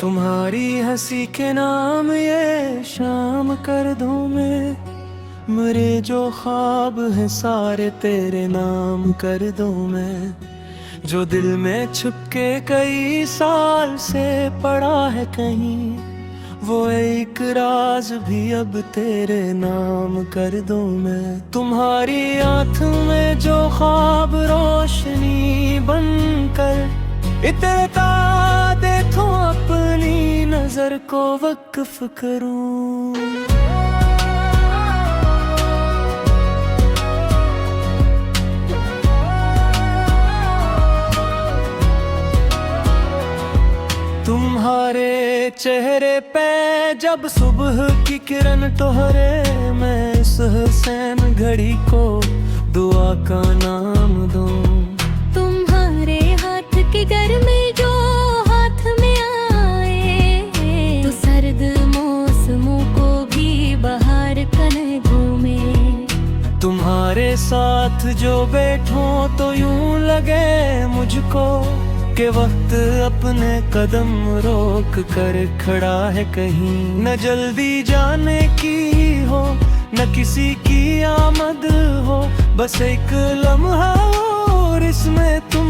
तुम्हारी हंसी के नाम ये शाम कर दूं मैं, मेरे जो ख्वाब हैं सारे तेरे नाम कर दूं मैं। जो दिल में छुपके कई साल से पड़ा है कहीं, वो एक राज भी अब तेरे नाम कर दूं मैं। तुम्हारी आँख में जो ख्वाब रोशनी बनकर इतरता देखो, अपनी नजर को वक्फ करूं। तुम्हारे चेहरे पे जब सुबह की किरण टोहरे, मैं इस हुसैन घड़ी को दुआ का नाम दूं। तुम्हारे हाथ की गर्मी जो हाथ में आए, तो सर्द मौसमों को भी बहार कने घूमे। तुम्हारे साथ जो बैठूं तो यूं लगे मुझको के वक्त अपने कदम रोक कर खड़ा है कहीं। न जल्दी जाने की हो न किसी की आमद हो, बस एक लम्हा और इसमें तुम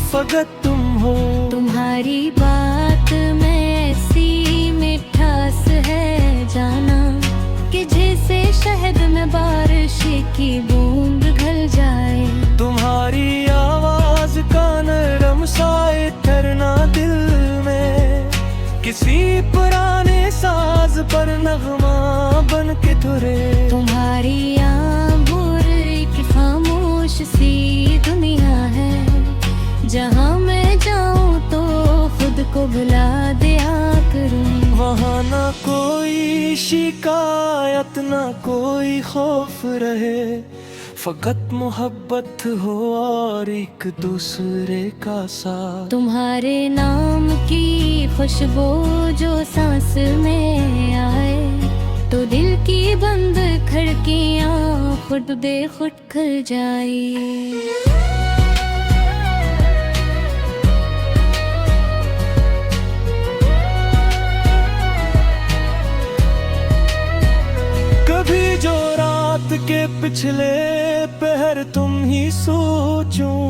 फकत तुम हो। तुम्हारी बात में ऐसी मिठास है जाना, कि जैसे शहद में बारिश की बूंद घल जाए। तुम्हारी आवाज का नरम सा ठहरना दिल में, किसी पुराने साज पर नगमा बन के तुरे। तुम्हारी आंबूर एक खामोश सी दुनिया है, जहाँ मैं जाऊँ तो खुद को भुला दिया करूँ। वहाँ ना कोई शिकायत ना कोई खौफ रहे, फकत मोहब्बत हो और एक दूसरे का साथ। तुम्हारे नाम की खुशबू जो सांस में आए, तो दिल की बंद खिड़कियाँ खुद बे खुद खुल जाए। कभी जो रात के पिछले पहर तुम ही सोचूं,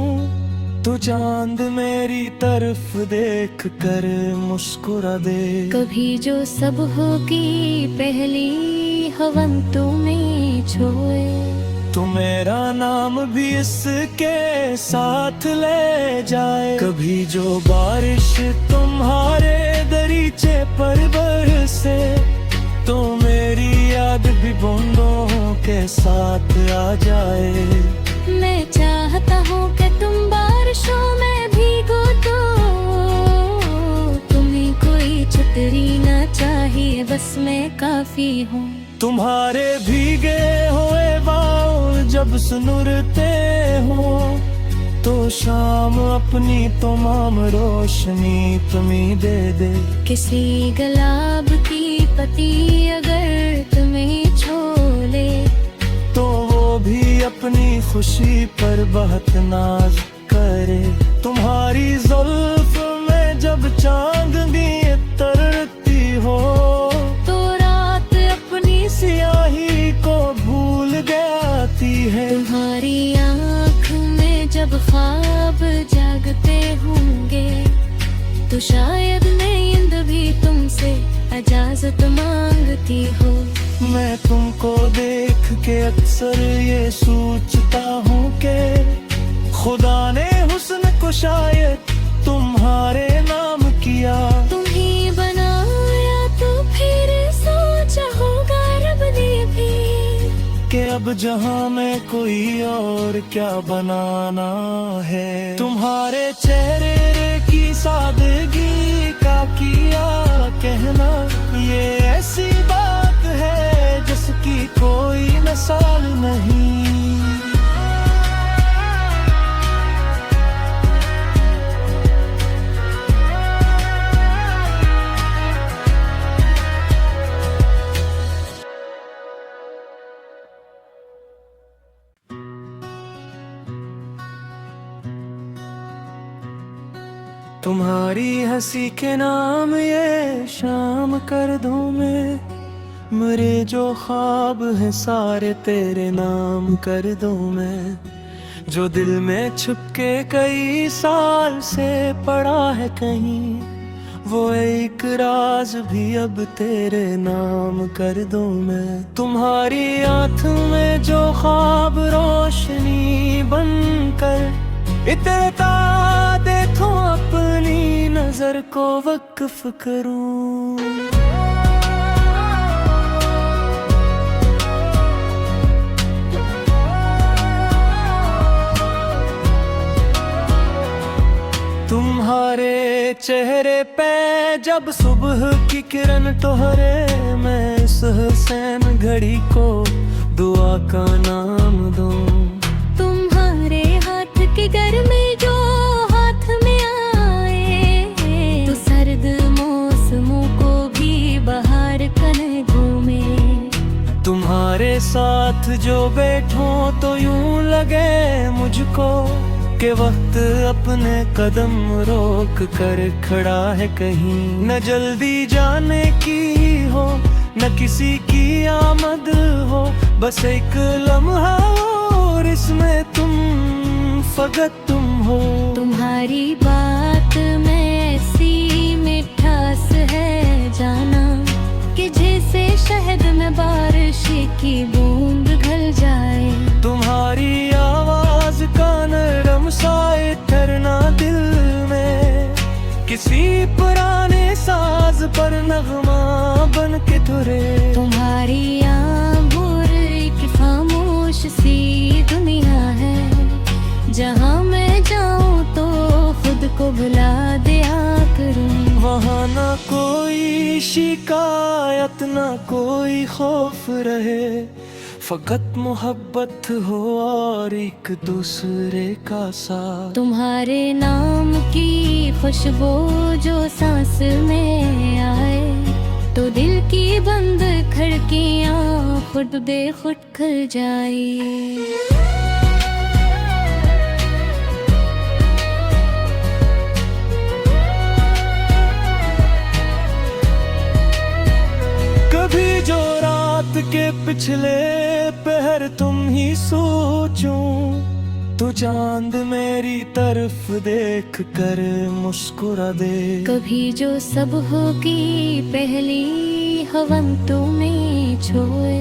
तो चांद मेरी तरफ देख कर मुस्कुरा दे। कभी जो सब होगी पहली हवन तुम्हें छोए, तो मेरा नाम भी इसके साथ ले जाए। कभी जो बारिश तुम्हारे दरीचे पर बरसे, तो मेरी याद भी बूंदों के साथ आ जाए। मैं चाहता हूँ कि तुम बारिशों में भीगो, तो तुम्हें कोई छतरी ना चाहिए, बस मैं काफी हूँ। तुम्हारे भीगे हुए बाल जब सुनुरते हो, तो शाम अपनी तमाम रोशनी तुम्हें दे दे। किसी गुलाब की पत्ती अगर तुम्हें छोले, तो वो भी अपनी खुशी पर बहुत नाज करे। तुम्हारी जुल्फ में जब चांदनी तरती हो, तो रात अपनी सियाही को भूल जाती है। तुम्हारी आँख में जब ख्वाब जागते होंगे, तो शायद नींद भी तुमसे इजाजत मांगती हो। मैं तुमको देख के अक्सर ये सोचता हूँ कि खुदा ने हुस्न को शायद तुम्हारे नाम किया। तुम ही बनाया तो फिर सोचा होगा रब ने भी, कि अब जहाँ में कोई और क्या बनाना है। तुम्हारे चेहरे की सादगी का किया कहना, ये ऐसी बात है जिसकी कोई मिसाल नहीं। तुम्हारी हंसी के नाम ये शाम कर दूं मैं, मेरे जो ख्वाब हैं सारे तेरे नाम कर दूं मैं। जो दिल में छुपके कई साल से पड़ा है कहीं, वो एक राज भी अब तेरे नाम कर दूं मैं। तुम्हारी आँख में जो ख्वाब रोशनी बनकर इतरता देखो, अपनी नजर को वक्फ करूं। तुम्हारे चेहरे पे जब सुबह की किरण टोहरे, मैं इस हुसैन घड़ी को दुआ का नाम दूं। तुम्हारे हाथ के गर्मी जो हाथ में आए, तो सर्द मौसमों को भी बहार कर घूमे। तुम्हारे साथ जो बैठो तो यूं लगे मुझको के वक्त अपने कदम रोक कर खड़ा है कहीं। न जल्दी जाने की हो न किसी की आमद हो, बस एक लम्हा और इसमें तुम फकत तुम हो। तुम्हारी बात में ऐसी मिठास है जाना, कि जैसे शहद में बारिश की बूंद घल जाए। तुम्हारी आवाज का नरम सा ठहरना दिल में, किसी पुराने साज पर नगमा बन के तुरे। तुम्हारी आंबूर एक खामोश सी दुनिया है, जहाँ मैं जाऊँ तो खुद को भुला दिया करूँ। वहाँ ना कोई शिकायत ना कोई खौफ रहे, फकत मोहब्बत हो और एक दूसरे का साथ। तुम्हारे नाम की खुशबू जो सांस में आए, तो दिल की बंद खिड़कियाँ खुद बेखुद खुल जाए। कभी जो रात के पिछले पहर तुम ही सोचूं, तो चांद मेरी तरफ देख कर मुस्कुरा दे। कभी जो सब होगी पहली हवन तुम्हें छोए,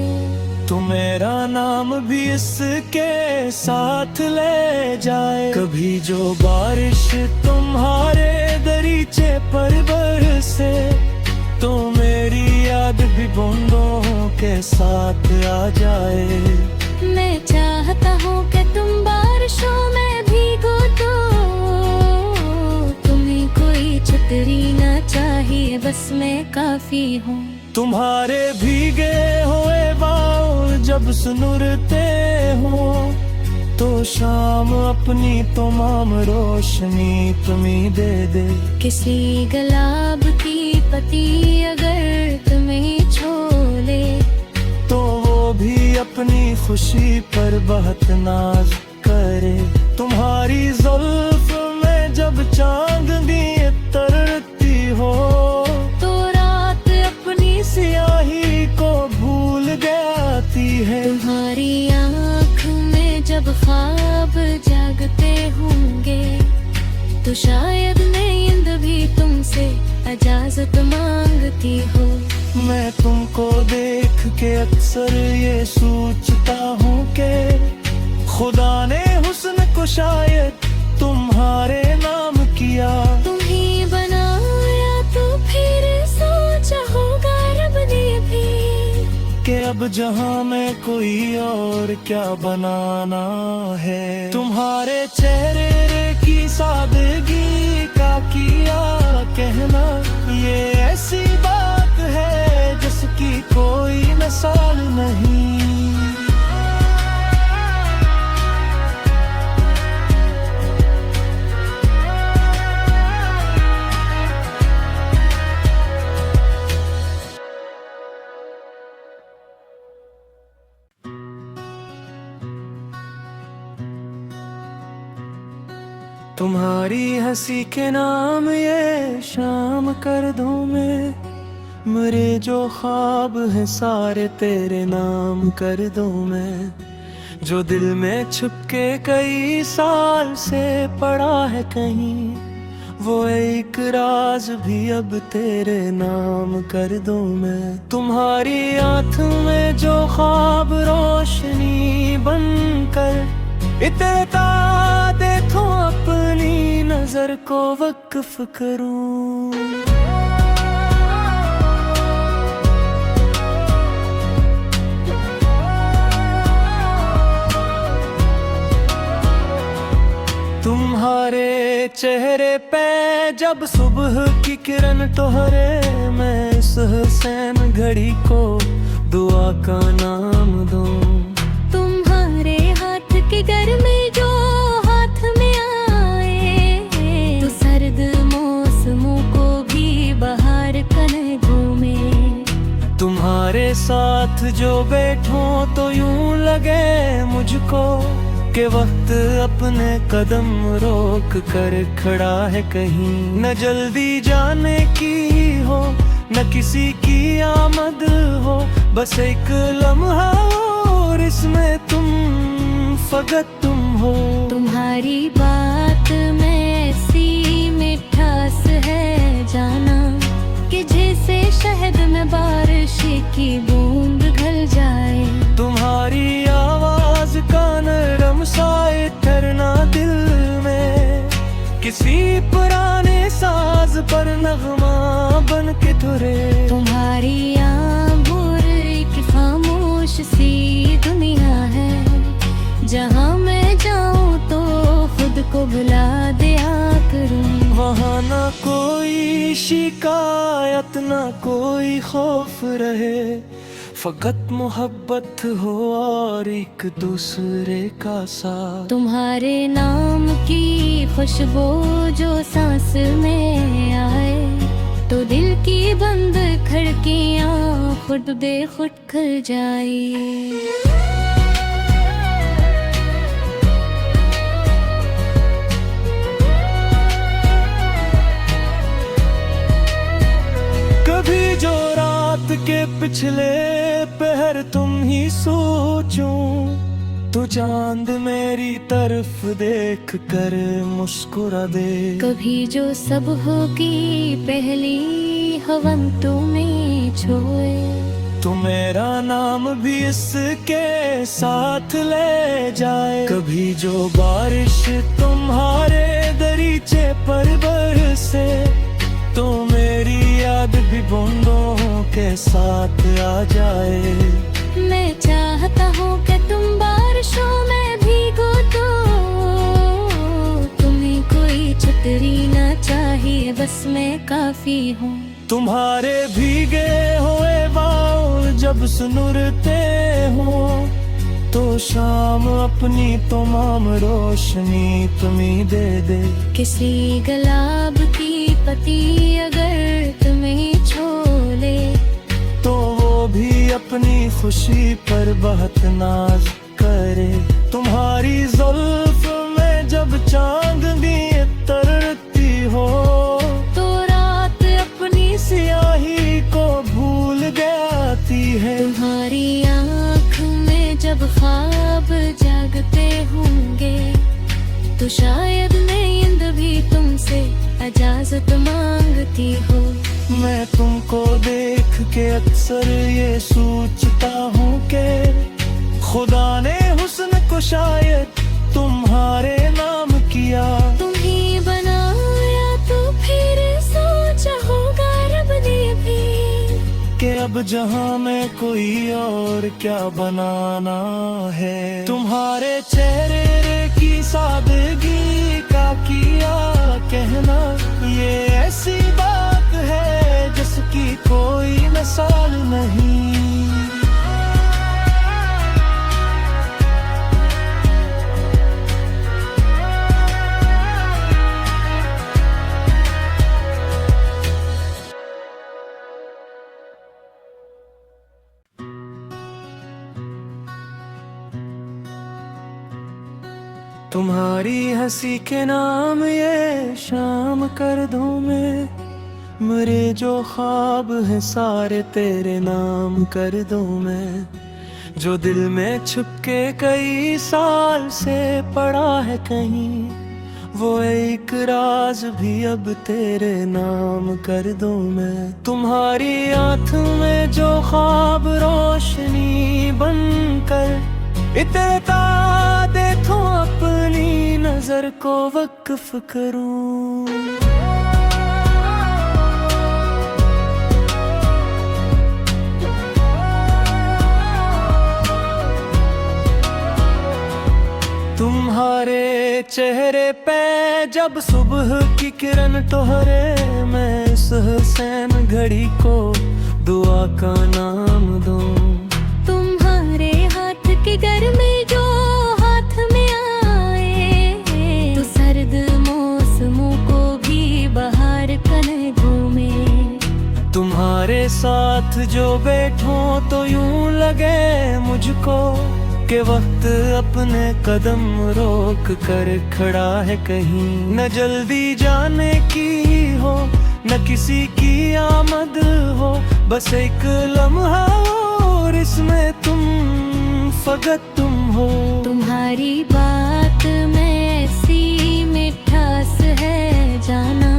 तो मेरा नाम भी इसके साथ ले जाए। कभी जो बारिश तुम्हारे दरीचे पर बरसे, तो मेरी याद भी बूंदों के साथ आ जाए। मैं चाहता हूँ कि तुम बारिशों में भीगो, तो तुम्हें कोई छतरी ना चाहिए, बस मैं काफी हूँ। तुम्हारे भीगे हुए बाल जब सुनुरते हो, तो शाम अपनी तमाम रोशनी तुम्हें दे दे। किसी गुलाब की पत्ती अगर तुम्हें छोले, तो वो भी अपनी खुशी पर बहुत नाज करे। तुम्हारी जुल्फ में जब चांदनी तरती हो, तो रात अपनी सियाही को भूल जाती है। तुम्हारी आँख में जब ख्वाब जागते होंगे, तो शायद नींद भी तुमसे इजाजत मांगती हो। मैं तुमको देख के अक्सर ये सोचता हूँ कि खुदा ने हुस्न को शायद तुम्हारे नाम किया। तुम ही बनाया तो फिर सोचा होगा रब ने भी, कि अब जहाँ मैं कोई और क्या बनाना है। तुम्हारे चेहरे की सादगी का किया कहना, ये ऐसी बात है जिसकी कोई मिसाल नहीं। तुम्हारी हंसी के नाम ये शाम कर दूं मैं, मेरे जो ख्वाब हैं सारे तेरे नाम कर दूं मैं। जो दिल में छुपके कई साल से पड़ा है कहीं, वो एक राज भी अब तेरे नाम कर दूं मैं। तुम्हारी आँखों में जो ख्वाब रोशनी बनकर इतरता देखो, अपनी नजर को वक्फ करूं। तुम्हारे चेहरे पे जब सुबह की किरण टोहरे, मैं इस हुसैन घड़ी को दुआ का नाम दूं। तुम्हारे हाथ के गर्मी जो हाथ में आए, तो सर्द मौसमों को भी बहार कर घूमे। तुम्हारे साथ जो बैठूं तो यूं लगे मुझको के वक्त अपने कदम रोक कर खड़ा है कहीं। न जल्दी जाने की हो न किसी की आमद हो, बस एक लम्हा और इसमें तुम फकत तुम हो। तुम्हारी बात में ऐसी मिठास है जाना, कि जैसे शहद में बारिश की बूंद घल जाए। तुम्हारी आवाज का नरम सा ठहरना दिल में, किसी पुराने साज पर नगमा बन के तुरे। तुम्हारी आंबूर एक खामोश सी दुनिया है, जहाँ मैं जाऊँ तो खुद को भुला दिया करूँ। वहाँ ना कोई शिकायत ना कोई खौफ रहे, फकत मोहब्बत हो और एक दूसरे का साथ। तुम्हारे नाम की खुशबू जो सांस में आए, तो दिल की बंद खिड़कियाँ खुद बे खुद खुल जाए। कभी जो रात के पिछले पहर तुम ही सोचूं, तो चांद मेरी तरफ देख कर मुस्कुरा दे। कभी जो सब होगी पहली हवन तुम्हें छोए, तो मेरा नाम भी इसके साथ ले जाए। कभी जो बारिश तुम्हारे दरीचे पर बरसे, तो मेरी याद भी बूंदों के साथ आ जाए। मैं चाहता हूँ कि तुम बारिशों में भीगो, तो तुम्हें कोई छतरी ना चाहिए, बस मैं काफी हूँ। तुम्हारे भीगे हुए बाल जब सुनुरते हो, तो शाम अपनी तमाम रोशनी तुम्हें दे दे। किसी गुलाब की पत्ती अगर तुम्हें छोले, तो वो भी अपनी खुशी पर बहुत नाज करे। तुम्हारी जुल्फ में जब चांदनी तरती हो, तो रात अपनी सियाही को भूल जाती है। तुम्हारी आँख में जब ख्वाब जागते होंगे, तो शायद नींद भी तुमसे इजाजत मांगती हो। मैं तुमको देख के अक्सर ये सोचता हूँ कि खुदा ने हुस्न को शायद तुम्हारे नाम किया। तुम ही बनाया तो फिर सोचा होगा रब ने भी, कि अब जहाँ मैं कोई और क्या बनाना है। तुम्हारे चेहरे की सादगी का किया कहना, ये ऐसी बात है जिसकी कोई मिसाल नहीं। तुम्हारी हंसी के नाम ये शाम कर दूं मैं, मेरे जो ख्वाब हैं सारे तेरे नाम कर दूं मैं। जो दिल में छुपके कई साल से पड़ा है कहीं, वो एक राज भी अब तेरे नाम कर दूं मैं। तुम्हारी आँख में जो ख्वाब रोशनी बनकर इतरता देखो, अपनी नजर को वक्फ करूं। तुम्हारे चेहरे पे जब सुबह की किरण टोहरे, मैं इस हुसैन घड़ी को दुआ का नाम दूं। तुम्हारे हाथ के गर्मी जो हाथ में आए, तो सर्द मौसमों को भी बहार कने घूमे। तुम्हारे साथ जो बैठूं तो यूं लगे मुझको के वक्त अपने कदम रोक कर खड़ा है कहीं। न जल्दी जाने की हो न किसी की आमद हो, बस एक लम्हा और इसमें तुम फकत तुम हो। तुम्हारी बात में ऐसी मिठास है जाना,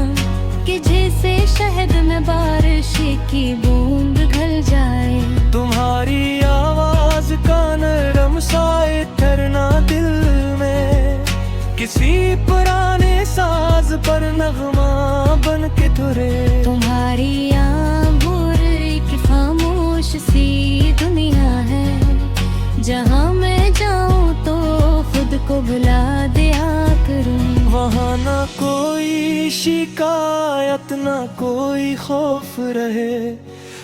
कि जैसे शहद में बारिश की बूंद घल जाए। तुम्हारी आवाज का नरम सा ठहरना दिल में, किसी पुराने साज पर नगमा बन के तुरे। तुम्हारी आंबूर एक खामोश सी दुनिया है, जहाँ मैं जाऊँ तो खुद को भुला दिया करूँ। वहाँ ना कोई शिकायत ना कोई खौफ रहे,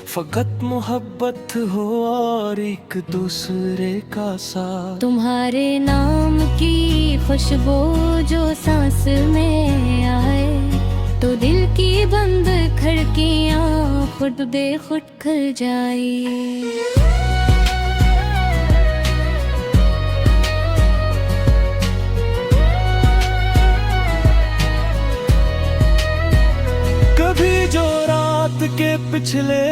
फकत मोहब्बत हो और एक दूसरे का साथ। तुम्हारे नाम की खुशबू जो सांस में आए, तो दिल की बंद खिड़कियाँ खुद बे खुद खुल जाए। कभी जो रात के पिछले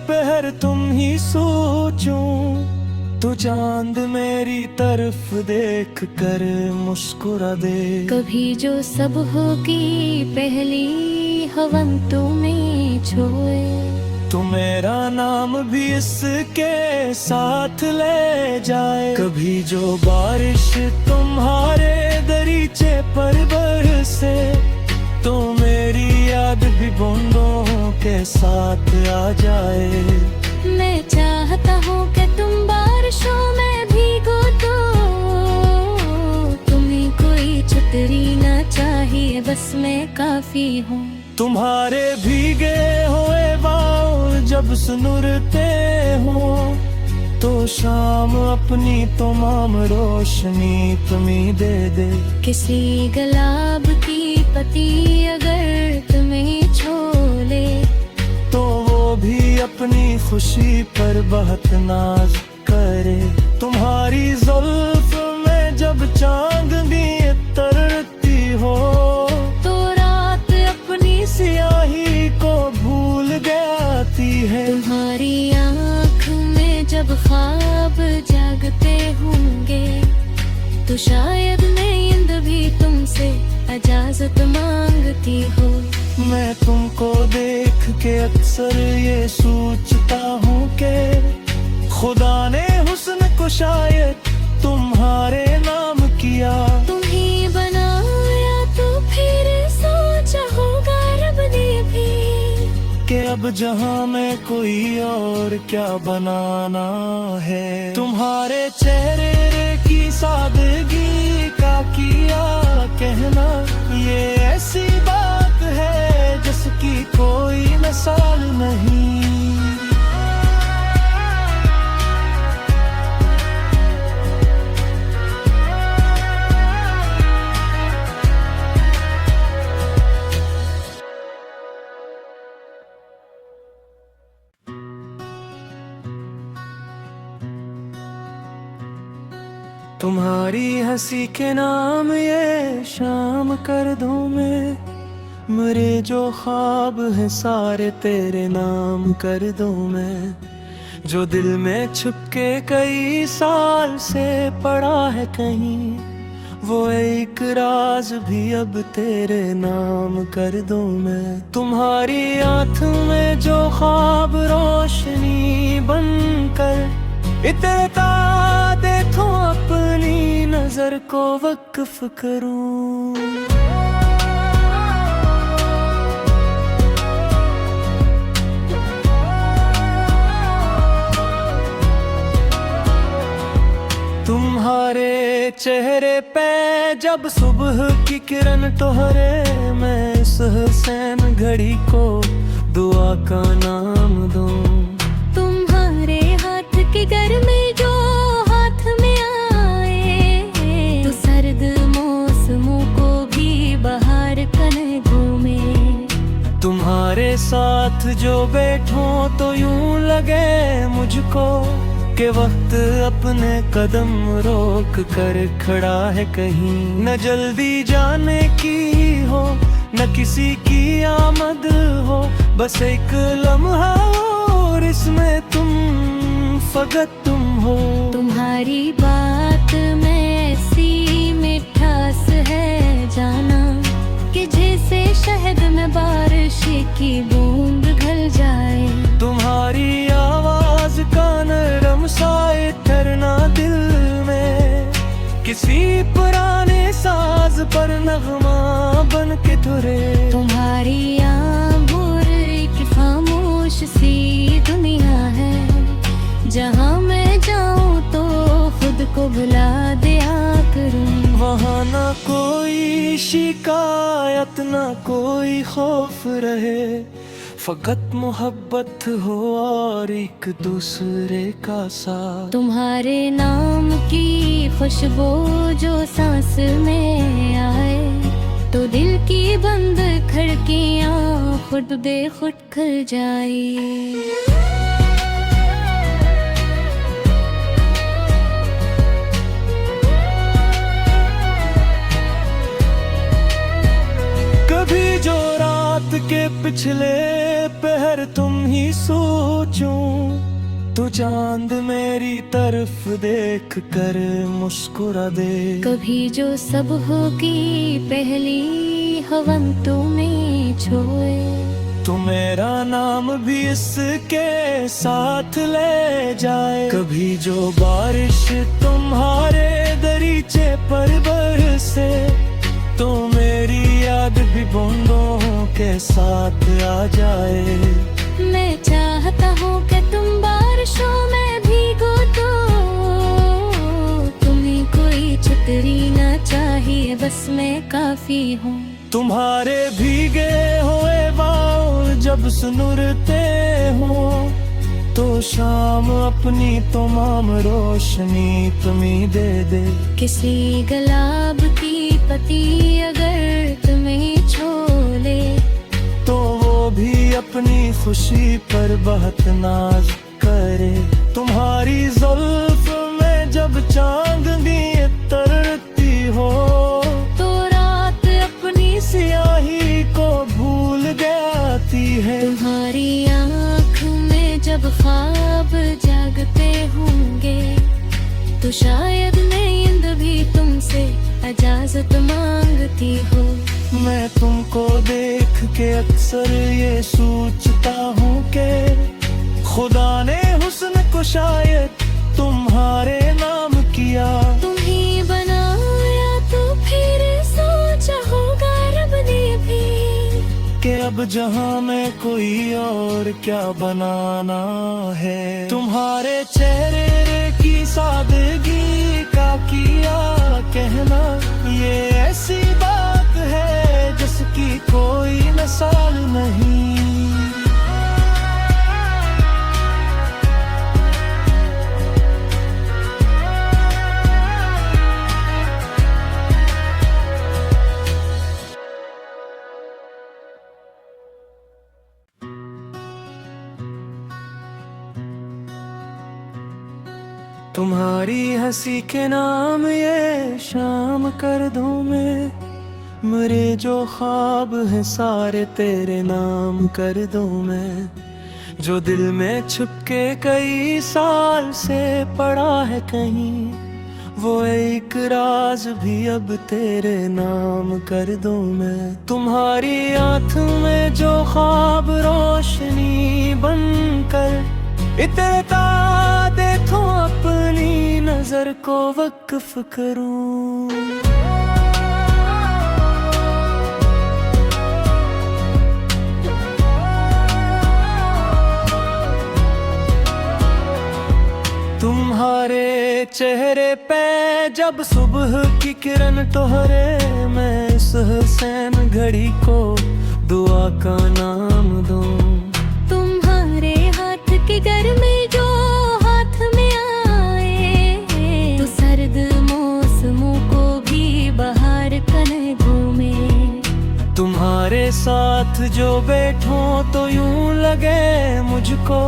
पहर तुम ही सोचूं, तो चांद मेरी तरफ देख कर मुस्कुरा दे। कभी जो सब होगी पहली हवन तुम्हें छोए, तो मेरा नाम भी इसके साथ ले जाए। कभी जो बारिश तुम्हारे दरीचे पर बरसे, तो मेरी याद भी बूंदों के साथ आ जाए। मैं चाहता हूँ कि तुम बारिशों में भीगो, तो तुम्हें कोई छतरी ना चाहिए, बस मैं काफी हूँ। तुम्हारे भीगे हुए बाल जब सुनुरते हो, तो शाम अपनी तमाम रोशनी तुम्हीं दे दे। किसी गुलाब की पत्ती अगर तुम्हें छोले, तो वो भी अपनी खुशी पर बहुत नाज करे। तुम्हारी जुल्फ में जब चांदनी तरती हो, तो रात अपनी सियाही को भूल जाती है। तुम्हारी आँख में जब ख्वाब जागते होंगे, तो शायद नींद भी तुमसे इजाजत मांगती हो। मैं तुमको देख के अक्सर ये सोचता हूँ कि खुदा ने हुस्न को शायद तुम्हारे नाम किया। तुम ही बनाया तो फिर सोचा होगा रब ने भी, कि अब जहाँ मैं कोई और क्या बनाना है। तुम्हारे चेहरे की सादगी का किया कहना, ये ऐसी बात है जिसकी कोई मिसाल नहीं। तुम्हारी हंसी के नाम ये शाम कर दूं मैं, मेरे जो ख्वाब है सारे तेरे नाम कर दूं मैं। जो दिल में छुपके कई साल से पड़ा है कहीं, वो एक राज भी अब तेरे नाम कर दूं मैं। तुम्हारी आँख में जो ख्वाब रोशनी बनकर इतरता देखो, अपनी नजर को वक्फ करूं। तुम्हारे चेहरे पे जब सुबह की किरण तोहरे, मैं इस हुसैन घड़ी को दुआ का नाम दूं। तुम्हारे हाथ के गर्मी जो हाथ में आए, तो सर्द मौसमों को भी बहार कने घूमे। तुम्हारे साथ जो बैठूं तो यूं लगे मुझको के वक्त अपने कदम रोक कर खड़ा है कहीं। न जल्दी जाने की हो, न किसी की आमद हो, बस एक लम्हा और इसमें तुम फकत तुम हो। तुम्हारी बात में ऐसी मिठास है जाना, कि जैसे शहद में बारिश की बूंद घल जाए। तुम्हारी आवाज का नरम सा ठहरना दिल में, किसी पुराने साज पर नगमा बन के तुरे। तुम्हारी आंबूर एक खामोश सी दुनिया है, जहाँ मैं जाऊँ तो खुद को भुला दिया करूँ। वहाँ ना कोई शिकायत ना कोई खौफ रहे, फकत मोहब्बत हो और एक दूसरे का साथ। तुम्हारे नाम की खुशबू जो सांस में आए, तो दिल की बंद खिड़कियाँ खुद बेखुद खुल जाए। कभी जो रात के पिछले पहर तुम ही सोचूं, तो चांद मेरी तरफ देख कर मुस्कुरा दे। कभी जो सब होगी पहली हवन तुम्हें छोए, तो मेरा नाम भी इसके साथ ले जाए। कभी जो बारिश तुम्हारे दरीचे पर बरसे, तो मेरी याद भी बूंदों के साथ आ जाए। मैं चाहता हूँ कि तुम बारिशों में भीगो, तो तुम्हें कोई छतरी ना चाहिए, बस मैं काफी हूँ। तुम्हारे भीगे हुए बाल जब सुनुरते हो, तो शाम अपनी तमाम रोशनी तुम्हें दे दे। किसी गुलाब की पत्ती अगर तुम्हें छोले, तो वो भी अपनी खुशी पर बहुत नाज करे। तुम्हारी जुल्फ में जब चांदनी तरती हो, तो रात अपनी सियाही को भूल जाती है। तुम्हारी आँख में जब ख्वाब जागते होंगे, तो शायद नींद भी तुमसे इजाजत मांगती हो। मैं तुमको देख के अक्सर ये सोचता हूँ कि खुदा ने हुस्न को शायद तुम्हारे नाम किया। तुम ही बनाया तो फिर सोचा होगा रब ने भी, कि अब जहाँ मैं कोई और क्या बनाना है। तुम्हारे चेहरे की सादगी का किया कहना, ये ऐसी बात है जिसकी कोई मिसाल नहीं। तुम्हारी हंसी के नाम ये शाम कर दूं मैं, मेरे जो ख्वाब हैं सारे तेरे नाम कर दूं मैं। जो दिल में छुपके कई साल से पड़ा है कहीं, वो एक राज भी अब तेरे नाम कर दूं मैं। तुम्हारी आँख में जो ख्वाब रोशनी बनकर इतरता देखो, अपनी नजर को वक्फ करूं। तुम्हारे चेहरे पे जब सुबह की किरण टोहरे, मैं इस हुसैन घड़ी को दुआ का नाम दूं। तुम्हारे हाथ की गर्मी जो हाथ में आए, तो सर्द मौसमों को भी बहार कने घूमे। तुम्हारे साथ जो बैठूं तो यूं लगे मुझको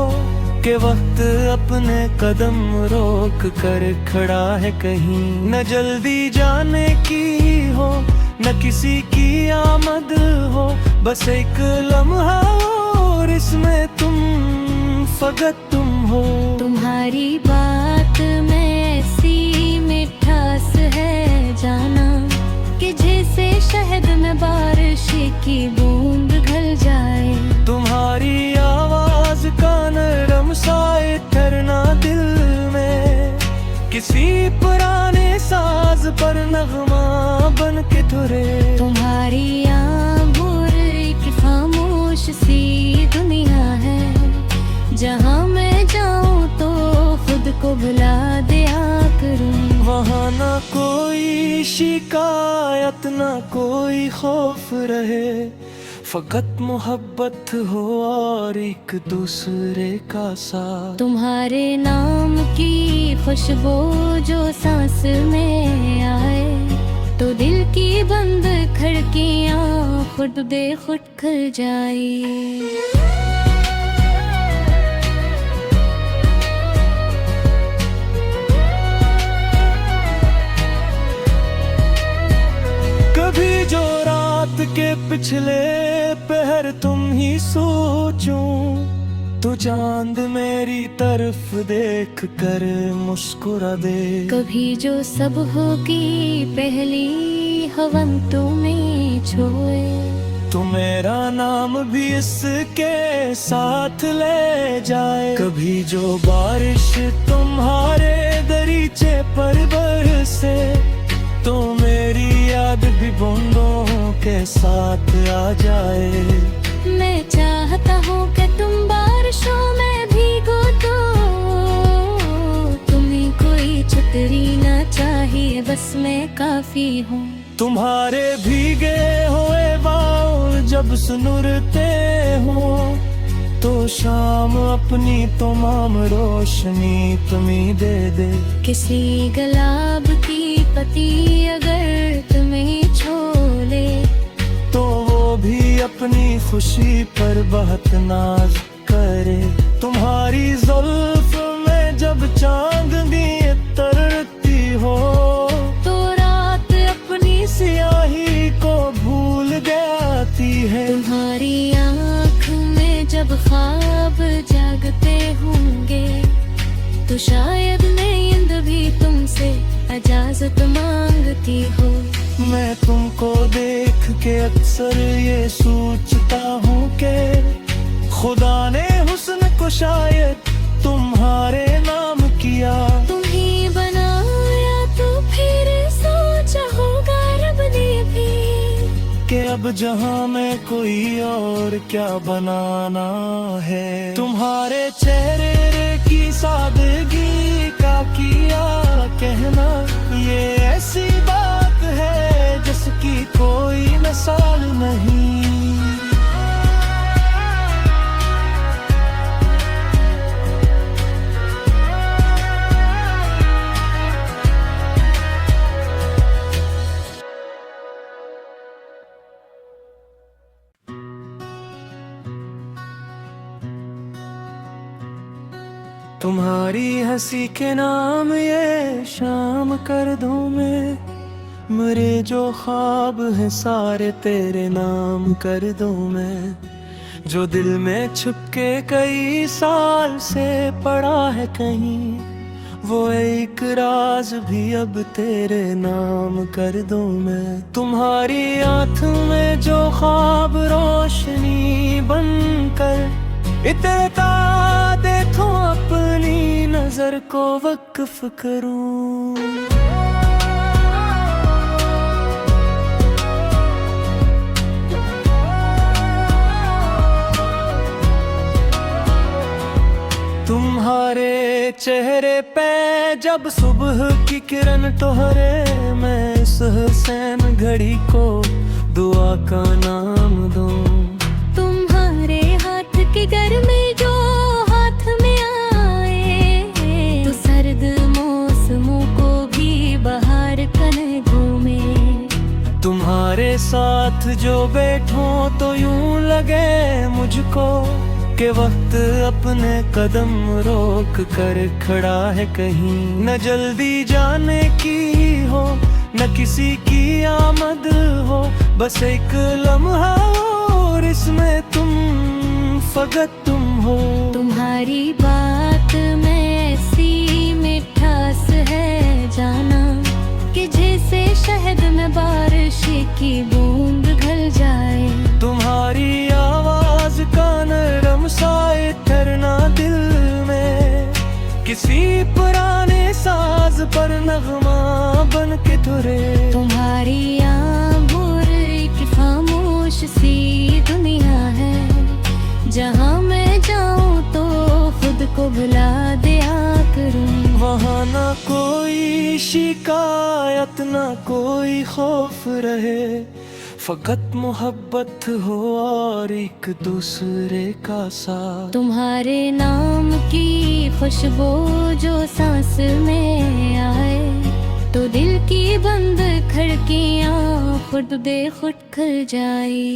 के वक्त अपने कदम रोक कर खड़ा है कहीं। न जल्दी जाने की हो न किसी की आमद हो, बस एक लम्हा और इसमें तुम फकत तुम हो। तुम्हारी बात में ऐसी मिठास है जाना, कि जैसे शहद में बारिश की बूंद घल जाए। तुम्हारी आवाज का नरम सा ठहरना दिल में, किसी पुराने साज पर नगमा बन के तुरे। तुम्हारी आँखों की खामोश सी दुनिया है, जहाँ मैं जाऊँ तो खुद को भुला दिया करूँ। वहाँ ना कोई शिकायत ना कोई खौफ रहे, फकत मोहब्बत हो और एक दूसरे का साथ। तुम्हारे नाम की खुशबू जो सांस में आए, तो दिल की बंद खिड़कियाँ खुद बे खुद खुल जाए। कभी जो रात के पिछले पहर तुम ही सोचूं, तो चांद मेरी तरफ देख कर मुस्कुरा दे। कभी जो सब होगी पहली हवन तुम्हें छोए, तो मेरा नाम भी इसके साथ ले जाए। कभी जो बारिश तुम्हारे दरीचे पर बरसे, तो मेरी याद भी बूंदों के साथ आ जाए। मैं चाहता हूँ कि तुम बारिशों में भीगो, तो तुम्हें कोई छतरी ना चाहिए, बस मैं काफी हूँ। तुम्हारे भीगे हुए बाल जब सुनुरते हो, तो शाम अपनी तमाम रोशनी तुम्हें दे दे। किसी गुलाब की पत्ती अगर तुम्हें छोले, तो वो भी अपनी खुशी पर बहुत नाज करे। तुम्हारी जुल्फ में जब चांदनी तरती हो, तो रात अपनी सियाही को भूल जाती है। तुम्हारी आँख में जब ख्वाब जागते होंगे, तो शायद नींद भी तुमसे इजाजत मांगती हो। मैं तुमको देख के अक्सर ये सोचता हूँ कि खुदा ने हुस्न को शायद तुम्हारे नाम किया। तुम ही बनाया तो फिर सोचा होगा रब ने भी, कि अब जहाँ मैं कोई और क्या बनाना है। तुम्हारे चेहरे की सादगी का किया कहना, ये ऐसी बात है जिसकी कोई मिसाल नहीं। तुम्हारी हंसी के नाम ये शाम कर दूं मैं, मेरे जो ख्वाब हैं सारे तेरे नाम कर दूं मैं। जो दिल में छुपके कई साल से पड़ा है कहीं, वो एक राज भी अब तेरे नाम कर दूं मैं। तुम्हारी आँख में जो ख्वाब रोशनी बनकर इतरता देखो, अपनी नजर को वक्फ करूं। तुम्हारे चेहरे पे जब सुबह की किरण तोहरे, मैं इस हुसैन घड़ी को दुआ का नाम दूं। तुम्हारे हाथ के गर्मी जो हाथ में आए, तो सर्द मौसमों को भी बहार कने घूमे। तुम्हारे साथ जो बैठूं तो यूं लगे मुझको के वक्त अपने कदम रोक कर खड़ा है कहीं। न जल्दी जाने की हो न किसी की आमद हो, बस एक लम्हा और इसमें तुम फकत तुम हो। तुम्हारी बात में ऐसी मिठास है जाना, कि जैसे शहद में बारिश की बूंद घल जाए। तुम्हारी आवाज का नरम सा ठहरना दिल में, किसी पुराने साज पर नगमा बन के तुरे। तुम्हारी आँखों एक खामोश सी दुनिया है, जहाँ मैं जाऊँ तो खुद को भुला दिया करूँ। वहाँ ना कोई शिकायत ना कोई खौफ रहे, फकत मोहब्बत हो और एक दूसरे का साथ। तुम्हारे नाम की खुशबू जो सांस में आए, तो दिल की बंद खिड़कियाँ खुद बेखुद खुल जाए।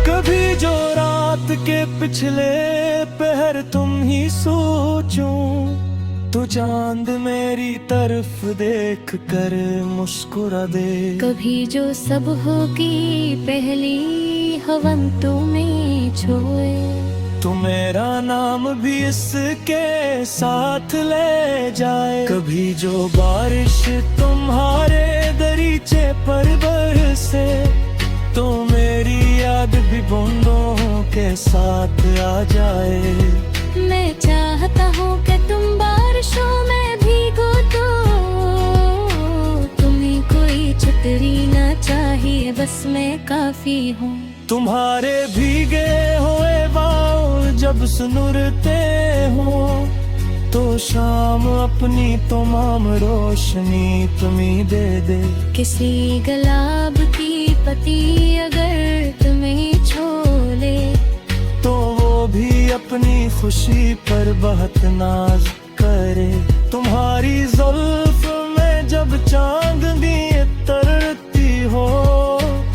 कभी जो रात के पिछले पहर तुम ही सोचूं, तो चांद मेरी तरफ देख कर मुस्कुरा दे। कभी जो सब होगी पहली हवन तुम्हें छोए, तो मेरा नाम भी इसके साथ ले जाए। कभी जो बारिश तुम्हारे दरीचे पर बरसे, तो मेरी याद भी बूंदों के साथ आ जाए। मैं चाहता हूँ कि तुम बारिशों में भीगो, तो तुम्हें कोई छतरी ना चाहिए, बस मैं काफी हूँ। तुम्हारे भीगे हुए बाल जब सुनुरते हो, तो शाम अपनी तमाम रोशनी तुम्हें दे दे। किसी गुलाब की पत्ती अगर तुम्हें छोले, तो वो भी अपनी खुशी पर बहुत नाज करे। तुम्हारी जुल्फ में जब चांदनी तरती हो,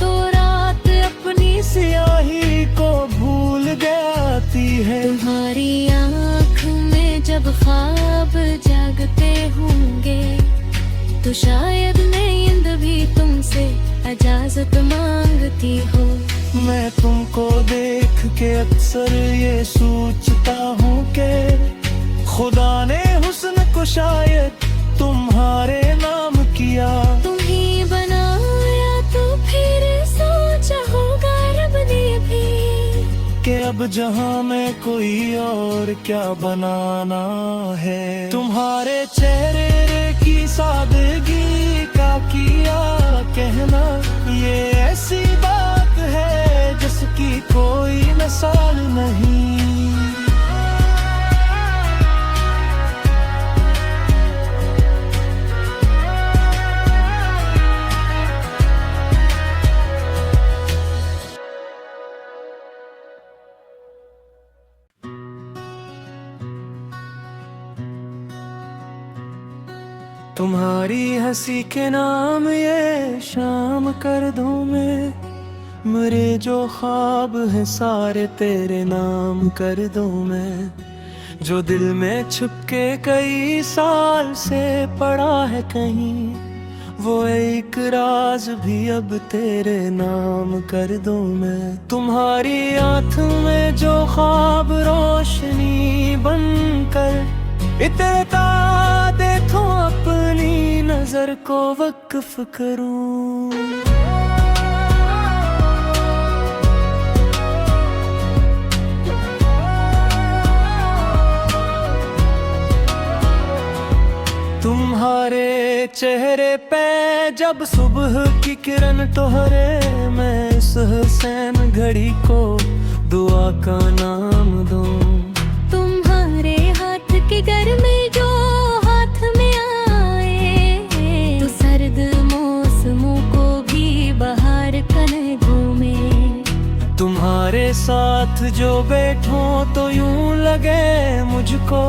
तो रात अपनी सियाही को भूल जाती है। तुम्हारी आँख में जब ख्वाब जागते होंगे, तो शायद नींद भी तुमसे इजाजत मांगती हो। मैं तुमको देख के अक्सर ये सोचता हूँ कि खुदा ने हुस्न को शायद तुम्हारे नाम किया। तुम ही बनाया तो फिर सोचा होगा रब ने भी, कि अब जहाँ मैं कोई और क्या बनाना है। तुम्हारे चेहरे की सादगी का किया कहना, ये ऐसी बात है जिसकी कोई मिसाल नहीं। तुम्हारी हंसी के नाम ये शाम कर दूं मैं, मेरे जो ख्वाब हैं सारे तेरे नाम कर दूं मैं। जो दिल में छुपके कई साल से पड़ा है कहीं, वो एक राज भी अब तेरे नाम कर दूं मैं। तुम्हारी आँख में जो ख्वाब रोशनी बनकर इतरता देखो, अपनी नजर को वक्फ करूं। तुम्हारे चेहरे पे जब सुबह की किरण तोहरे, मैं इस हुसैन घड़ी को दुआ का नाम दूं। तुम्हारे हाथ की गर्मी जो हाथ में आए, तो सर्द मौसमों को भी बहार कने घूमे। तुम्हारे साथ जो बैठो तो यूं लगे मुझको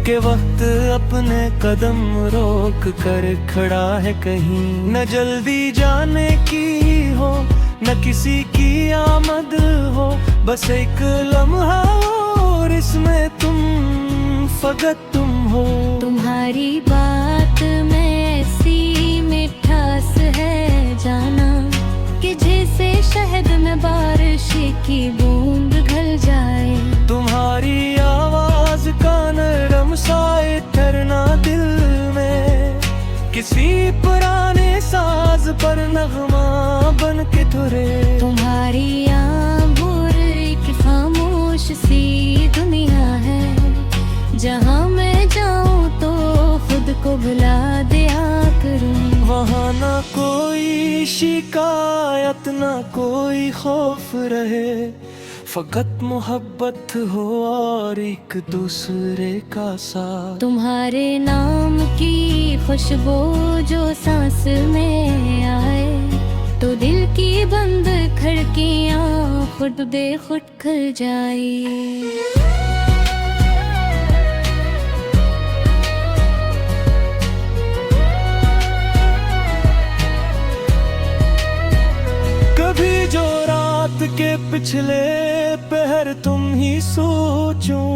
के वक्त अपने कदम रोक कर खड़ा है कहीं। न जल्दी जाने की हो न किसी की आमद हो, बस एक लम्हा और इसमें तुम फकत तुम हो। तुम्हारी बात में ऐसी मिठास है जाना, कि जैसे शहद में बारिश की बूंद घल जाए। तुम्हारी आवाज का नरम सा ठहरना दिल में, किसी पुराने साज पर नगमा बन के तुरे। तुम्हारी आँखों एक खामोश सी दुनिया है, जहाँ मैं जाऊँ तो खुद को भुला दिया करूँ। वहाँ ना कोई शिकायत ना कोई खौफ रहे, फकत मोहब्बत हो और एक दूसरे का साथ। तुम्हारे नाम की खुशबू जो सांस में आए, तो दिल की बंद खिड़कियाँ खुद बे खुद खुल जाए। कभी जो रात के पिछले पहर तुम ही सोचूं,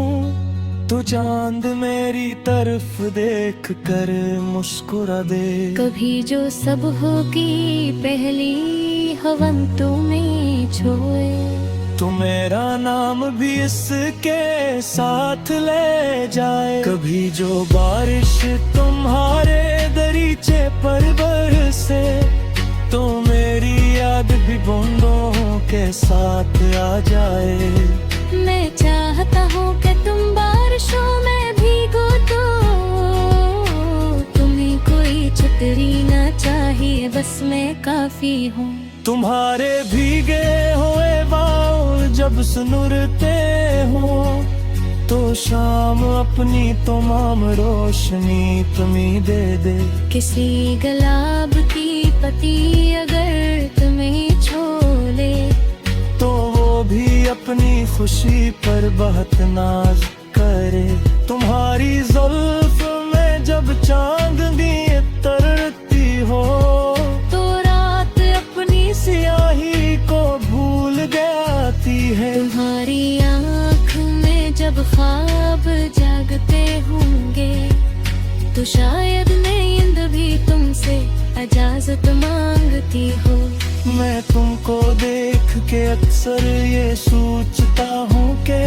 तो चांद मेरी तरफ देख कर मुस्कुरा दे। कभी जो सब होगी पहली हवन तुम्हें छोए, तो मेरा नाम भी इसके साथ ले जाए। कभी जो बारिश तुम्हारे दरीचे पर बरसे, तो मेरी याद भी बूंदों के साथ आ जाए। मैं चाहता हूँ कि तुम बारिशों में भीगो, तो तुम्हें कोई छतरी ना चाहिए, बस मैं काफी हूँ। तुम्हारे भीगे हुए बाल जब सुनुरते हो, तो शाम अपनी तमाम रोशनी तुम्हें दे दे। किसी गुलाब की पत्ती अगर तुम्हें छोले, तो वो भी अपनी खुशी पर बहुत नाज करे। तुम्हारी जुल्फ में जब चांदनी तरती हो, तो रात अपनी सियाही को भूल जाती है। तुम्हारी आँख में जब ख्वाब जागते होंगे, तो शायद नींद भी तुमसे इजाजत मांगती हो। मैं तुमको देख के अक्सर ये सोचता हूँ कि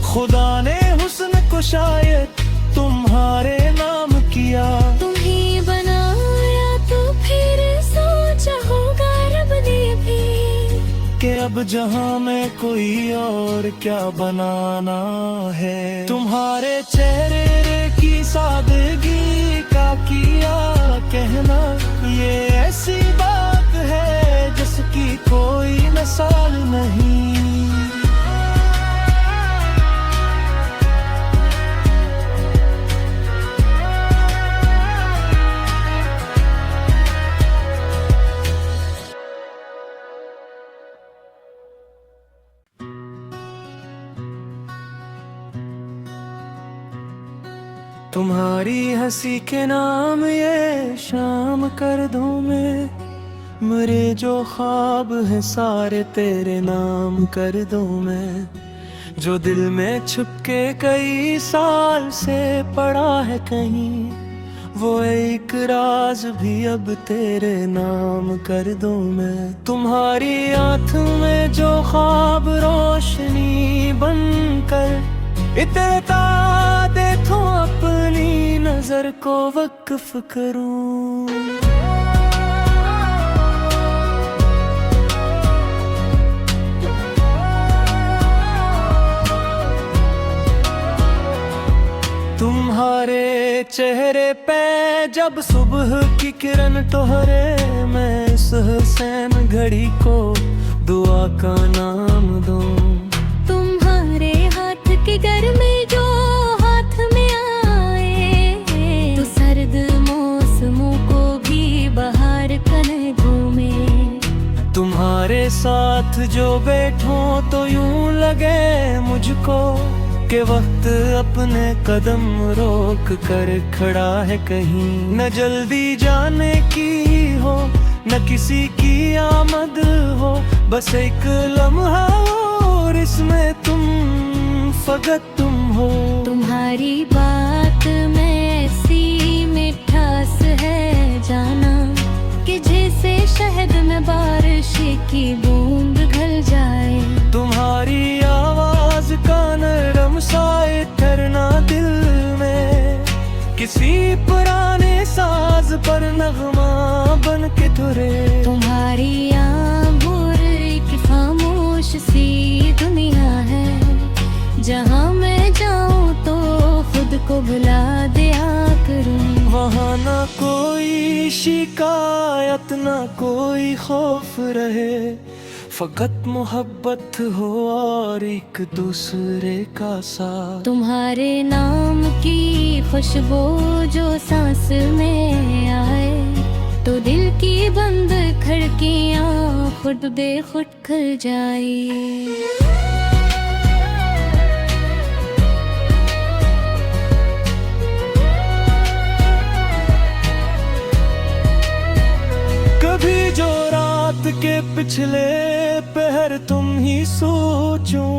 खुदा ने हुस्न को शायद तुम्हारे नाम किया। तुम ही बनाया तो फिर सोचा होगा रब ने भी, कि अब जहाँ में कोई और क्या बनाना है। तुम्हारे चेहरे की सादगी का किया कहना, ये ऐसी बात है जिसकी कोई मिसाल नहीं। तुम्हारी हंसी के नाम ये शाम कर दूं मैं, मेरे जो ख्वाब हैं सारे तेरे नाम कर दूं मैं। जो दिल में छुपके कई साल से पड़ा है कहीं, वो एक राज भी अब तेरे नाम कर दूं मैं। तुम्हारी आँख में जो ख्वाब रोशनी बनकर इतरता देखो, अपनी नजर को वक्फ करूं। तुम्हारे चेहरे पे जब सुबह की किरण टोहरे, मैं इस हुसैन घड़ी को दुआ का नाम दूं। तुम्हारे हाथ के गर्मी जो हाथ में आए, तो सर्द मौसमों को भी बहार कने घूमे। तुम्हारे साथ जो बैठूं तो यूं लगे मुझको के वक्त अपने कदम रोक कर खड़ा है कहीं। न जल्दी जाने की हो न किसी की आमद हो, बस एक लम्हा और इसमें तुम फकत तुम हो। तुम्हारी बात में ऐसी मिठास है जाना, कि जैसे शहद में बारिश की बूंद घल जाए। तुम्हारी आवाज का नरम साए ठहरना दिल में, किसी पुराने साज पर नगमा बन के तुरे। तुम्हारी आंबूर एक खामोश सी दुनिया है, जहाँ मैं जाऊँ तो खुद को भुला दिया करूँ। वहाँ ना कोई शिकायत ना कोई खौफ रहे, फकत मोहब्बत हो और एक दूसरे का साथ। तुम्हारे नाम की खुशबू जो सांस में आए, तो दिल की बंद खिड़कियाँ खुद बेखुद खुल जाए। कभी जो रात के पिछले पहर तुम ही सोचूं,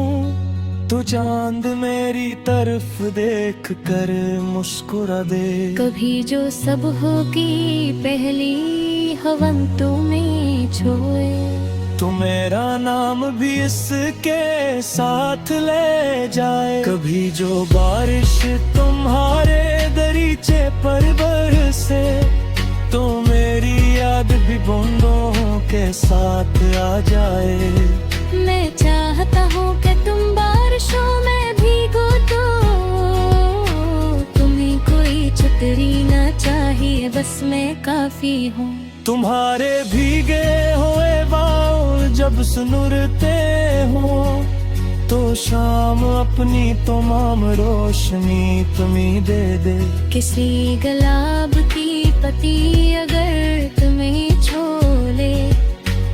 तो चांद मेरी तरफ देख कर मुस्कुरा दे। कभी जो सब होगी पहली हवन तुम्हें छोए, तो मेरा नाम भी इसके साथ ले जाए। कभी जो बारिश तुम्हारे दरीचे पर बरसे, तो मेरी याद भी बूंदों के साथ आ जाए। मैं चाहता हूँ कि तुम बारिशों में भीगो, तो तुम्हें कोई छतरी ना चाहिए, बस मैं काफी हूँ। तुम्हारे भीगे हुए बाल जब सुनुरते हो, तो शाम अपनी तमाम रोशनी तुम्हें दे दे। किसी गुलाब की पत्ती अगर तुम्हें छोले,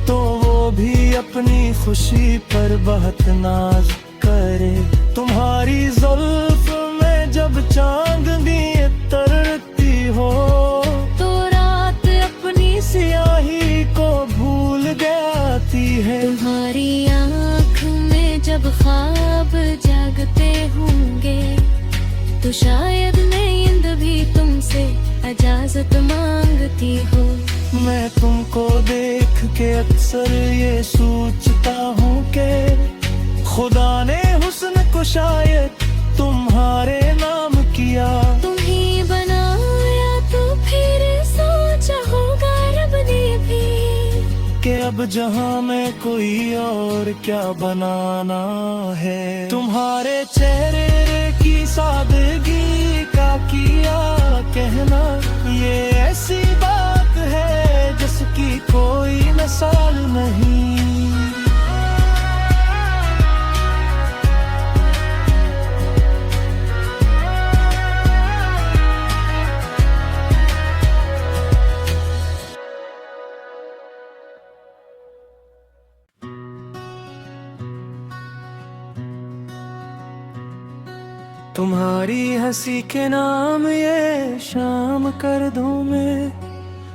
तो वो भी अपनी खुशी पर बहुत नाज करे। तुम्हारी जुल्फ में जब चांदनी तरती हो, तो रात अपनी सियाही को भूल जाती है। तुम्हारी आँख में जब ख्वाब जागते होंगे, तो शायद नींद भी तुमसे इजाजत मांगती हो। मैं तुमको देख के अक्सर ये सोचता हूँ कि खुदा ने हुस्न को शायद तुम्हारे नाम किया। तुम ही बनाया तो फिर सोचा होगा रब ने भी, कि अब जहाँ मैं कोई और क्या बनाना है। तुम्हारे चेहरे की सादगी का किया कहना, ये ऐसी बात है जिसकी कोई मिसाल नहीं। तुम्हारी हंसी के नाम ये शाम कर दूं मैं,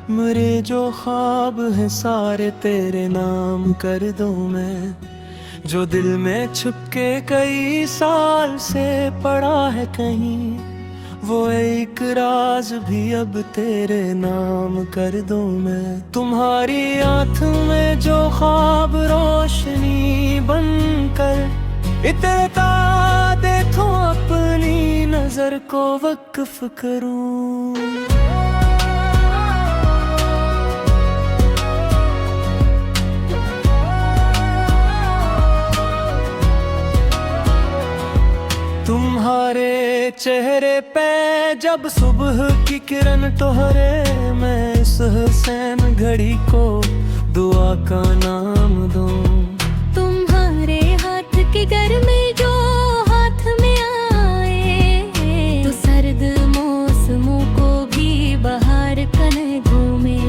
मेरे जो ख्वाब हैं सारे तेरे नाम कर दूं मैं। जो दिल में छुपके कई साल से पड़ा है कहीं, वो एक राज भी अब तेरे नाम कर दूं मैं। तुम्हारी आँख में जो ख्वाब रोशनी बनकर इतरता देखो, अपनी नजर को वक्फ करूं। तुम्हारे चेहरे पे जब सुबह की किरण टोहरे, मैं इस हुसैन घड़ी को दुआ का नाम दूं। तुम्हारे हाथ के गर्मी जो हाथ में आए, तो सर्द मौसमों को भी बहार कर घूमे।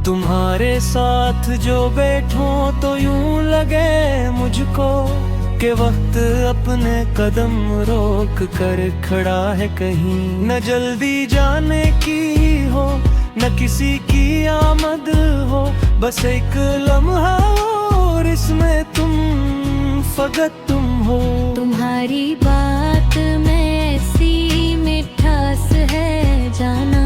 तुम्हारे साथ जो बैठूं तो यूं लगे मुझको के वक्त अपने कदम रोक कर खड़ा है कहीं। न जल्दी जाने की हो न किसी की आमद हो, बस एक लम्हा और इसमें तुम फकत तुम हो। तुम्हारी बात में ऐसी मिठास है जाना,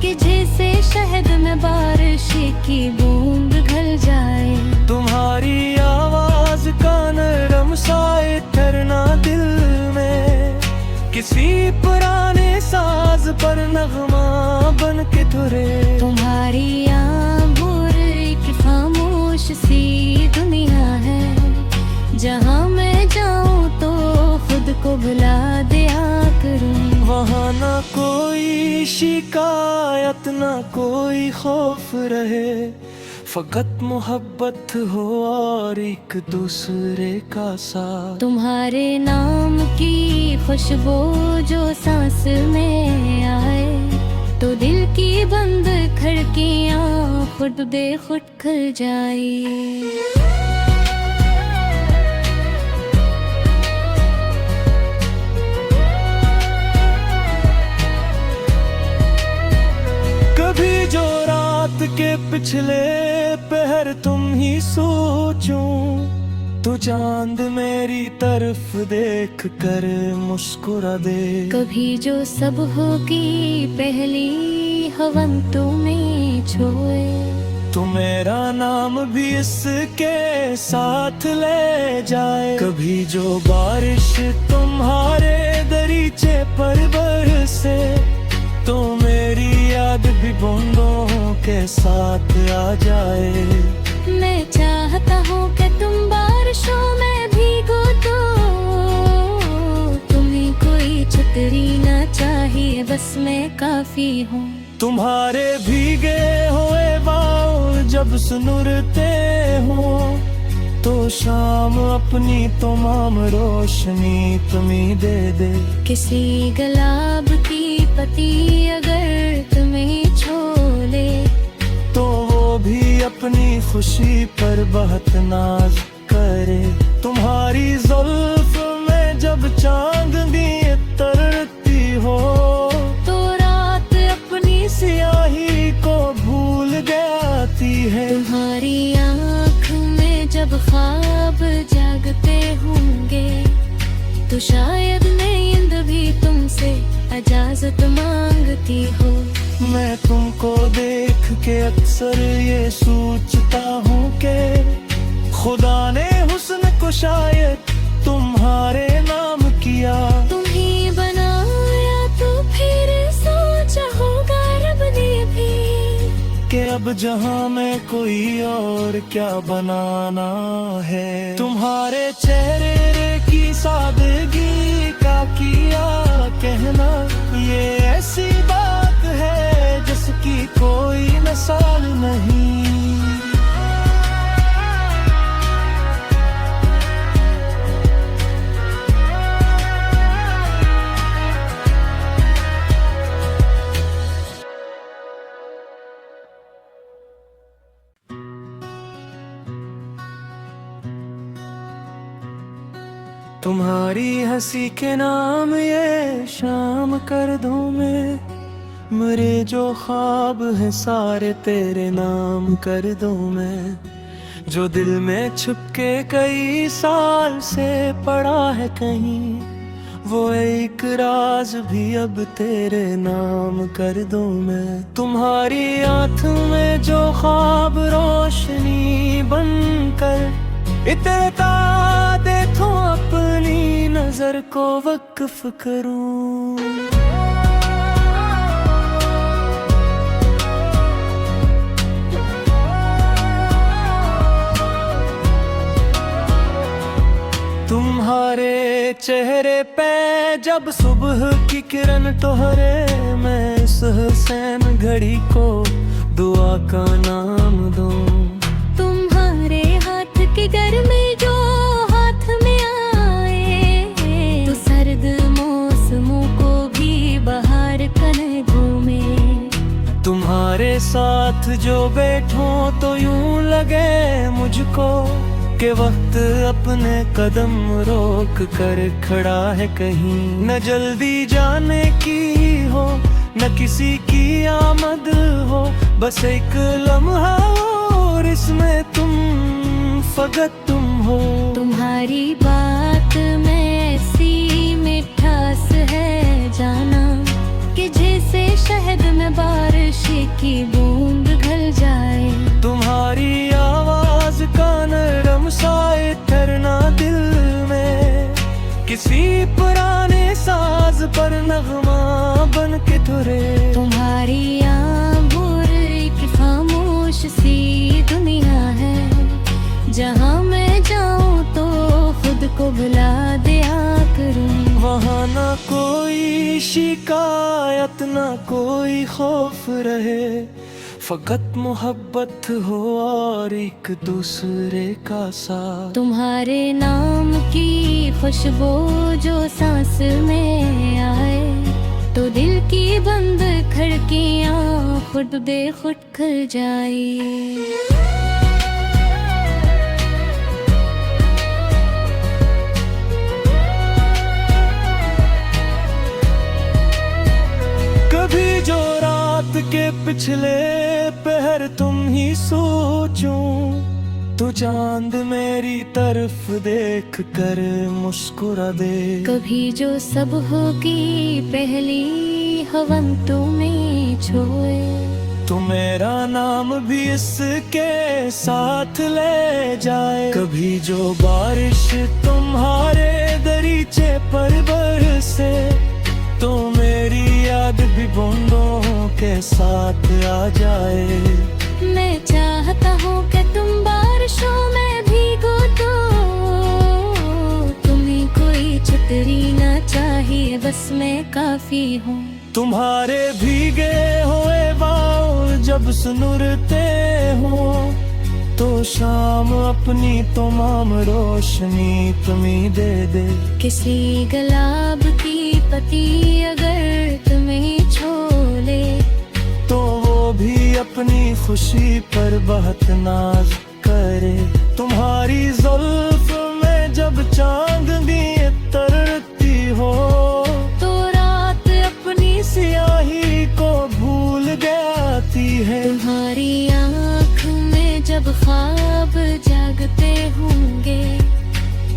कि जैसे शहद में बारिश की बूंद घल जाए। तुम्हारी आवाज का नरम साए ठहरना दिल में, किसी पुराने साज पर नगमा बन के धुरे। तुम्हारी आँखों एक खामोश सी दुनिया है, जहाँ मैं जाऊँ तो खुद को भुला दिया करूँ। वहाँ ना कोई शिकायत ना कोई खौफ रहे, फकत मोहब्बत हो और एक दूसरे का साथ। तुम्हारे नाम की खुशबू जो सांस में आए, तो दिल की बंद खिड़कियाँ खुद बे खुद खुल जाए। कभी जो रात के पिछले पहर तुम ही सोचूं, तो चांद मेरी तरफ देख कर मुस्कुरा दे। कभी जो सब होगी पहली हवन तुम्हें छोए, तो मेरा नाम भी इसके साथ ले जाए। कभी जो बारिश तुम्हारे दरीचे पर बरसे, तो मेरी याद भी बूंदों के साथ आ जाए। मैं चाहता हूँ कि तुम बारिशों में भीगो, तो तुम्हें कोई छतरी ना चाहिए, बस मैं काफी हूँ। तुम्हारे भीगे हुए बाल जब सुनुरते हो, तो शाम अपनी तमाम रोशनी तुम्हें दे दे। किसी गुलाब की पत्ती अगर तुम्हें छोले, तो वो भी अपनी खुशी पर बहुत नाज करे। तुम्हारी जुल्फ में जब चांदनी तरती हो, तो रात अपनी सियाही को भूल जाती है। तुम्हारी आँख में जब ख्वाब जागते होंगे, तो शायद नींद भी तुमसे इजाजत मांगती हो। मैं तुमको देख के अक्सर ये सोचता हूँ कि खुदा ने हुस्न को शायद तुम्हारे नाम किया। तुम ही बनाया तो फिर सोचा होगा रब ने भी, कि अब जहाँ मैं कोई और क्या बनाना है। तुम्हारे चेहरे की सादगी का किया कहना, ये ऐसी बात है जिसकी कोई मिसाल नहीं। तुम्हारी हंसी के नाम ये शाम कर दूं मैं, मेरे जो ख्वाब हैं सारे तेरे नाम कर दूं मैं। जो दिल में छुपके कई साल से पड़ा है कहीं, वो एक राज भी अब तेरे नाम कर दूं मैं। तुम्हारी आँख में जो ख्वाब रोशनी बनकर इतरता देखो, अपनी नजर को वक्फ करूं। तुम्हारे चेहरे पे जब सुबह की किरण टोहरे, मैं इस हुसैन घड़ी को दुआ का नाम दूं। तुम्हारे हाथ के गर्मी जो हाथ में आए, तो सर्द मौसमों को भी बहार कर घूमे। तुम्हारे साथ जो बैठूं तो यूं लगे मुझको के वक्त अपने कदम रोक कर खड़ा है कहीं। न जल्दी जाने की हो न किसी की आमद हो, बस एक लम्हा और इसमें तुम फकत तुम हो। तुम्हारी बात में ऐसी मिठास है जाना, कि जैसे शहद में बारिश की बूंद घल जाए। तुम्हारी आवाज का नरम सा ठहरना दिल में, किसी पुराने साज पर नगमा बन के तुरे। तुम्हारी आंबूर एक खामोश सी दुनिया है, जहाँ मैं जाऊँ तो खुद को भुला दिया करूँ। वहाँ ना कोई शिकायत ना कोई खौफ रहे, फकत मोहब्बत हो और एक दूसरे का साथ। तुम्हारे नाम की खुशबू जो सांस में आए, तो दिल की बंद खिड़कियाँ खुद बेखुद खुल जाए। कभी जो रात के पिछले पहर तुम ही सोचूं, तो चांद मेरी तरफ देख कर मुस्कुरा दे। कभी जो सब होगी पहली हवन तुम्हें छोए, तो मेरा नाम भी इसके साथ ले जाए। कभी जो बारिश तुम्हारे दरीचे पर बरसे, तो मेरी याद भी बूंदों के साथ आ जाए। मैं चाहता हूँ कि तुम बारिशों में भीगो, तो तुम्हें कोई छतरी ना चाहिए, बस मैं काफी हूँ। तुम्हारे भीगे हुए बाल जब सुनुरते हो, तो शाम अपनी तमाम रोशनी तुम्हीं दे दे। किसी गुलाब की पत्ती अगर तुम्हें छोले, तो वो भी अपनी खुशी पर बहुत नाज करे। तुम्हारी जुल्फ में जब चांदनी तरती हो, तो रात अपनी सियाही को भूल जाती है। तुम्हारी आँख में जब ख्वाब जागते होंगे,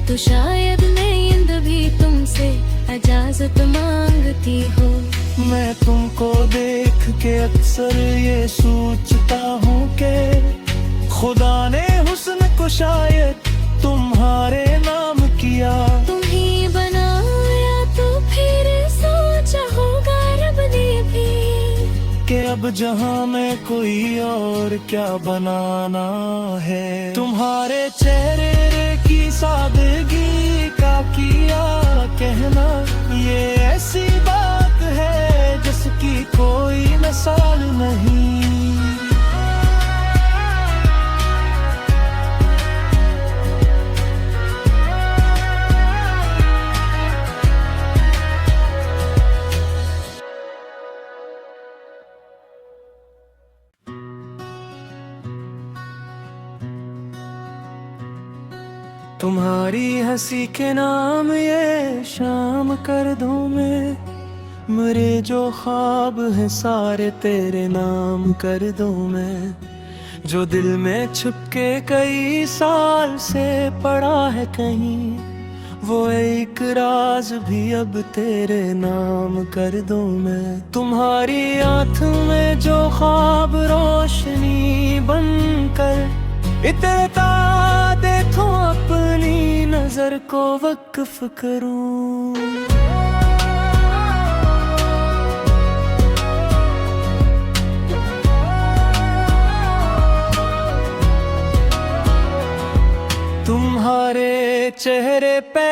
तो शायद नींद भी तुमसे इजाजत मांगती हो। मैं तुमको देख के अक्सर ये सोचता हूँ कि खुदा ने हुस्न को शायद तुम्हारे नाम किया। तुम ही बनाया तो फिर सोचा होगा रब ने भी, कि अब जहाँ मैं कोई और क्या बनाना है। तुम्हारे चेहरे की सादगी का किया कहना, ये ऐसी बात है जिसकी कोई मिसाल नहीं। तुम्हारी हंसी के नाम ये शाम कर दूं मैं, मेरे जो ख्वाब हैं सारे तेरे नाम कर दूं मैं। जो दिल में छुपके कई साल से पड़ा है कहीं, वो एक राज भी अब तेरे नाम कर दूं मैं। तुम्हारी आँख में जो ख्वाब रोशनी बनकर इतरता देखो, अपनी नजर को वक्फ करूं। तुम्हारे चेहरे पे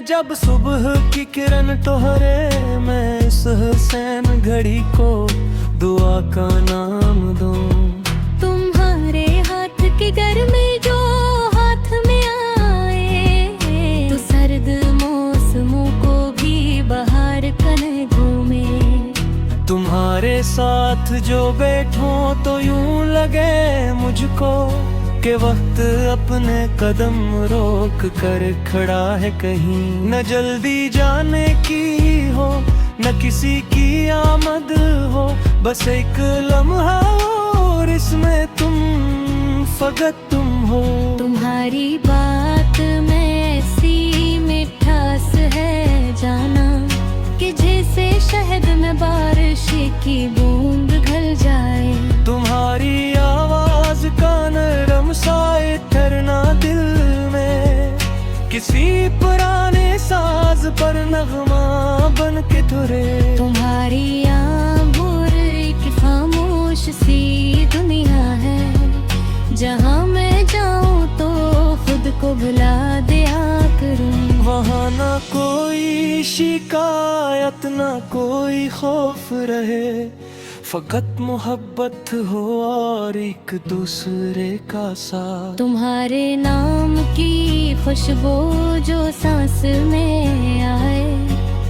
जब सुबह की किरण टोहरे, मैं इस हुसैन घड़ी को दुआ का नाम दूं। तुम्हारे हाथ की गर्मी जो हाथ में आए, तो सर्द मौसमों को भी बहार कने घूमे। तुम्हारे साथ जो बैठो तो यूं लगे मुझको के वक्त अपने कदम रोक कर खड़ा है कहीं। न जल्दी जाने की हो न किसी की आमद हो, बस एक लम्हा और इसमें तुम फकत तुम हो। तुम्हारी बात में ऐसी मिठास है जाना, कि जैसे शहद में बारिश की बूंद घल जाए। तुम्हारी आवाज का नरम साए ठहरना दिल में, किसी पुराने साज पर नगमा बन के तुरे। तुम्हारी आंबूर एक खामोश सी दुनिया है, जहाँ मैं जाऊँ तो खुद को भुला दिया करूँ। वहाँ ना कोई शिकायत ना कोई खौफ रहे, फकत मोहब्बत हो और एक दूसरे का साथ। तुम्हारे नाम की खुशबू जो सांस में आए,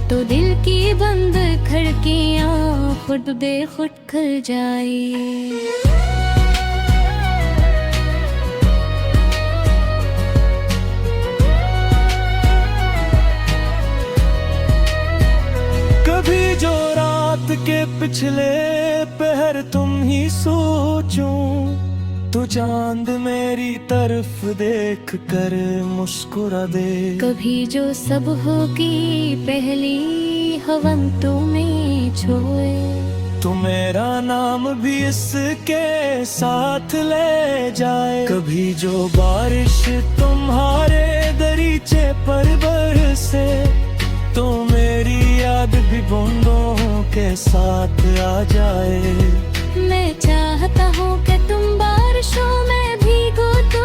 तो दिल की बंद खिड़कियाँ खुद बे खुद खुल जाए। कभी जो रात के पिछले पहर तुम ही सोचूं, तो चांद मेरी तरफ देख कर मुस्कुरा दे। कभी जो सब होगी पहली हवन तुम्हें छोए, तो मेरा नाम भी इसके साथ ले जाए। कभी जो बारिश तुम्हारे दरीचे पर बरसे, तो मेरी याद भी बूंदों के साथ आ जाए। मैं चाहता हूँ कि तुम बारिशों में भीगो, तो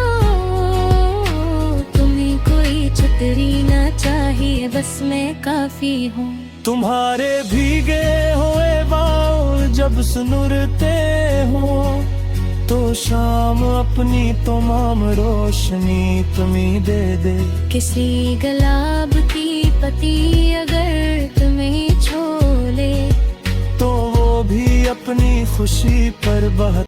तुम्हें कोई छतरी ना चाहिए, बस मैं काफी हूँ। तुम्हारे भीगे हुए बाल जब सुनुरते हो, तो शाम अपनी तमाम रोशनी तुम्हें दे दे। किसी गुलाब की पत्ती अगर तुम्हें छो ले, तो वो भी अपनी खुशी पर बह